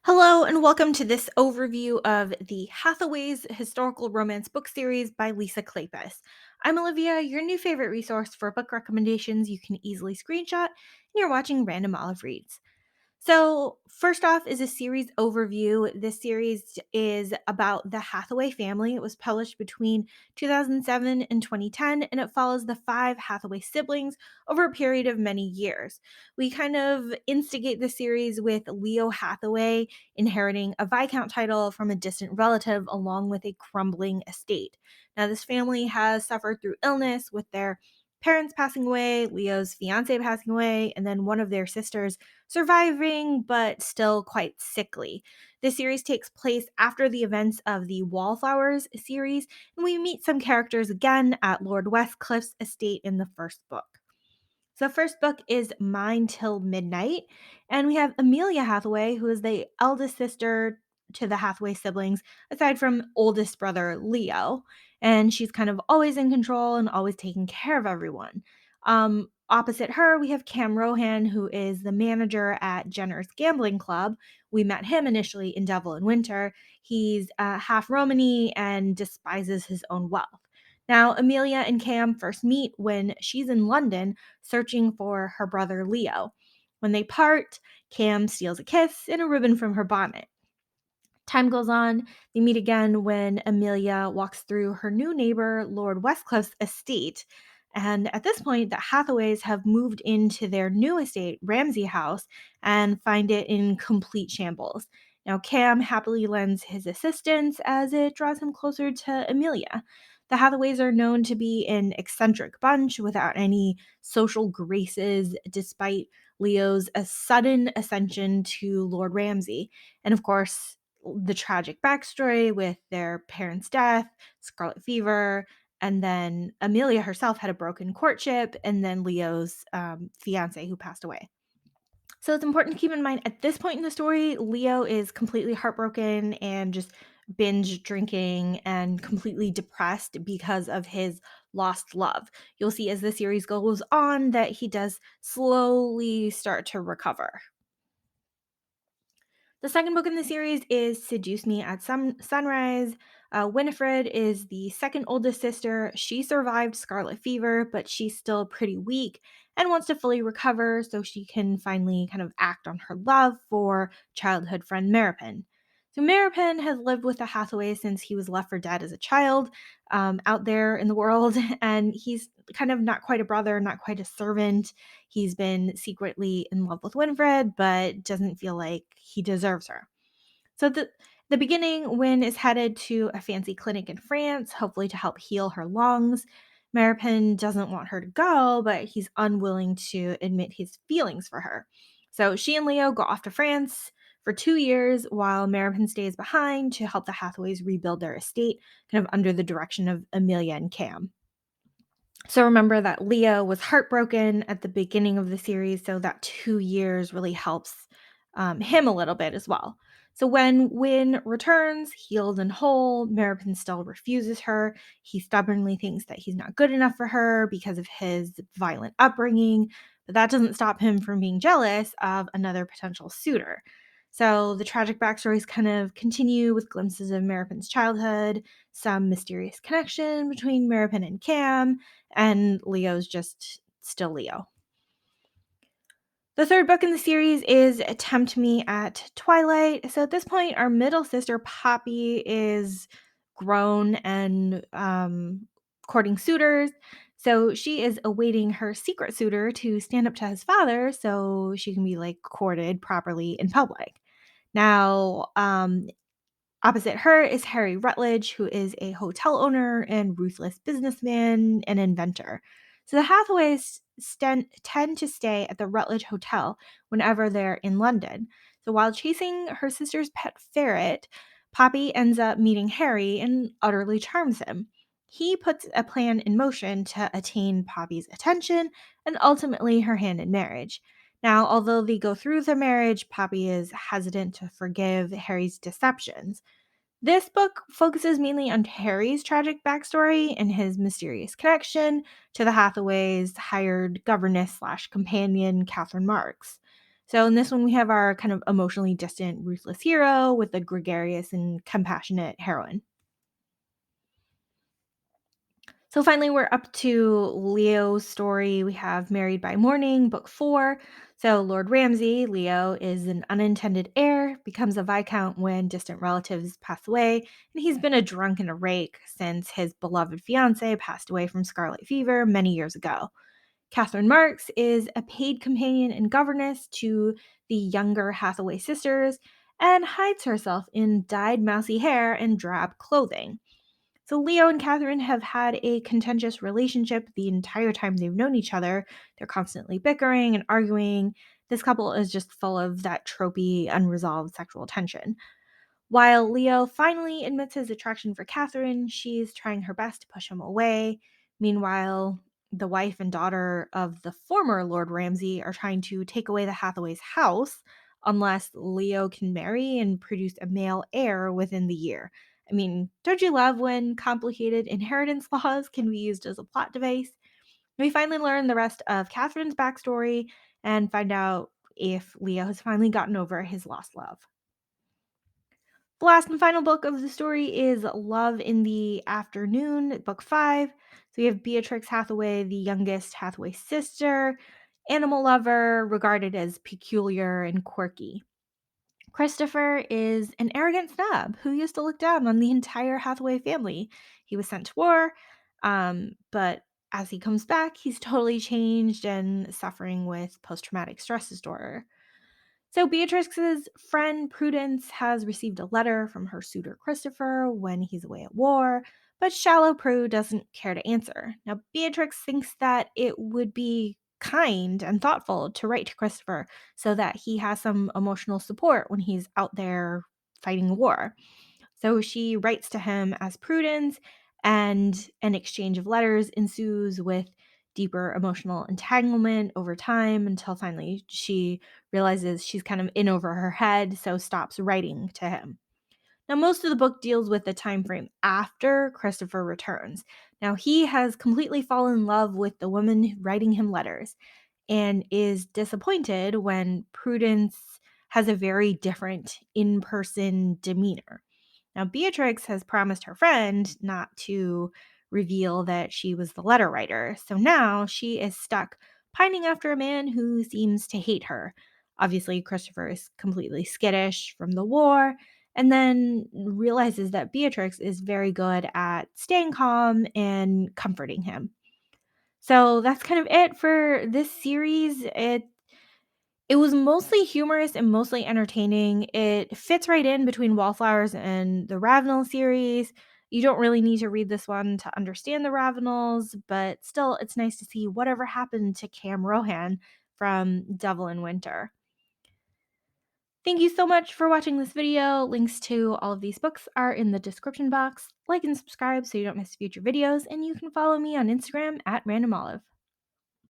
Hello, and welcome to this overview of the Hathaways historical romance book series by Lisa Kleypas. I'm Olivia, your new favorite resource for book recommendations you can easily screenshot, and you're watching Random Olive Reads. So, first off is a series overview. This series is about the Hathaway family. It was published between 2007 and 2010, and it follows the five Hathaway siblings over a period of many years. We kind of instigate the series with Leo Hathaway inheriting a Viscount title from a distant relative along with a crumbling estate. Now, this family has suffered through illness with their parents passing away, Leo's fiance passing away, and then one of their sisters surviving but still quite sickly. This series takes place after the events of the Wallflowers series, and we meet some characters again at Lord Westcliffe's estate in the first book. So the first book is Mine Till Midnight, and we have Amelia Hathaway, who is the eldest sister to the Hathaway siblings, aside from oldest brother Leo, and she's kind of always in control and always taking care of everyone. Opposite her, we have Cam Rohan, who is the manager at Jenner's Gambling Club. We met him initially in Devil in Winter. He's half Romany and despises his own wealth. Now, Amelia and Cam first meet when she's in London searching for her brother Leo. When they part, Cam steals a kiss and a ribbon from her bonnet. Time goes on, they meet again when Amelia walks through her new neighbor, Lord Westcliffe's estate. And at this point, the Hathaways have moved into their new estate, Ramsey House, and find it in complete shambles. Now, Cam happily lends his assistance as it draws him closer to Amelia. The Hathaways are known to be an eccentric bunch without any social graces, despite Leo's sudden ascension to Lord Ramsey. And of course, the tragic backstory with their parents' death, scarlet fever, and then Amelia herself had a broken courtship, and then Leo's fiance who passed away. So it's important to keep in mind at this point in the story, Leo is completely heartbroken and just binge drinking and completely depressed because of his lost love. You'll see as the series goes on that he does slowly start to recover. The second book in the series is Seduce Me at Sunrise. Winifred is the second oldest sister. She survived scarlet fever, but she's still pretty weak and wants to fully recover so she can finally kind of act on her love for childhood friend Maripin. So Maripin has lived with the Hathaways since he was left for dead as a child out there in the world, and he's kind of not quite a brother, not quite a servant. He's been secretly in love with Winifred, but doesn't feel like he deserves her. So the beginning, Win is headed to a fancy clinic in France, hopefully to help heal her lungs. Maripin doesn't want her to go, but he's unwilling to admit his feelings for her. So she and Leo go off to France for 2 years while Maripin stays behind to help the Hathaways rebuild their estate, kind of under the direction of Amelia and Cam. So remember that Leo was heartbroken at the beginning of the series, so that 2 years really helps him a little bit as well. So when Win returns, healed and whole, Maripin still refuses her. He stubbornly thinks that he's not good enough for her because of his violent upbringing, but that doesn't stop him from being jealous of another potential suitor. So the tragic backstories kind of continue with glimpses of Maripin's childhood, some mysterious connection between Maripin and Cam, and Leo's just still Leo. The third book in the series is Tempt Me at Twilight. So at this point, our middle sister Poppy is grown and courting suitors. So she is awaiting her secret suitor to stand up to his father so she can be like courted properly in public. Now, opposite her is Harry Rutledge, who is a hotel owner and ruthless businessman and inventor. So the Hathaways tend to stay at the Rutledge Hotel whenever they're in London. So while chasing her sister's pet ferret, Poppy ends up meeting Harry and utterly charms him. He puts a plan in motion to attain Poppy's attention and ultimately her hand in marriage. Now, although they go through the marriage, Poppy is hesitant to forgive Harry's deceptions. This book focuses mainly on Harry's tragic backstory and his mysterious connection to the Hathaways' hired governess slash companion, Catherine Marks. So in this one, we have our kind of emotionally distant, ruthless hero with a gregarious and compassionate heroine. So finally, we're up to Leo's story. We have Married by Morning, book 4. So Lord Ramsay, Leo, is an unintended heir, becomes a viscount when distant relatives pass away, and he's been a drunk and a rake since his beloved fiancée passed away from scarlet fever many years ago. Catherine Marks is a paid companion and governess to the younger Hathaway sisters and hides herself in dyed mousy hair and drab clothing. So Leo and Catherine have had a contentious relationship the entire time they've known each other. They're constantly bickering and arguing. This couple is just full of that tropey, unresolved sexual tension. While Leo finally admits his attraction for Catherine, she's trying her best to push him away. Meanwhile, the wife and daughter of the former Lord Ramsay are trying to take away the Hathaways' house unless Leo can marry and produce a male heir within the year. I mean, don't you love when complicated inheritance laws can be used as a plot device? We finally learn the rest of Catherine's backstory and find out if Leo has finally gotten over his lost love. The last and final book of the story is Love in the Afternoon, book 5. So we have Beatrix Hathaway, the youngest Hathaway sister, animal lover, regarded as peculiar and quirky. Christopher is an arrogant snob who used to look down on the entire Hathaway family. He was sent to war, but as he comes back, he's totally changed and suffering with post traumatic stress disorder. So Beatrix's friend Prudence has received a letter from her suitor Christopher when he's away at war, but shallow Prue doesn't care to answer. Now Beatrix thinks that it would be kind and thoughtful to write to Christopher so that he has some emotional support when he's out there fighting a war. So she writes to him as Prudence, and an exchange of letters ensues with deeper emotional entanglement over time until finally she realizes she's kind of in over her head, so stops writing to him. Now, most of the book deals with the time frame after Christopher returns. Now, he has completely fallen in love with the woman writing him letters and is disappointed when Prudence has a very different in person demeanor. Now, Beatrix has promised her friend not to reveal that she was the letter writer, so now she is stuck pining after a man who seems to hate her. Obviously, Christopher is completely skittish from the war and then realizes that Beatrix is very good at staying calm and comforting him. So that's kind of it for this series. It was mostly humorous and mostly entertaining. It fits right in between Wallflowers and the Ravenel series. You don't really need to read this one to understand the Ravenels, but still, it's nice to see whatever happened to Cam Rohan from Devil in Winter. Thank you so much for watching this video. Links to all of these books are in the description box. Like and subscribe so you don't miss future videos, and you can follow me on Instagram at randomolive.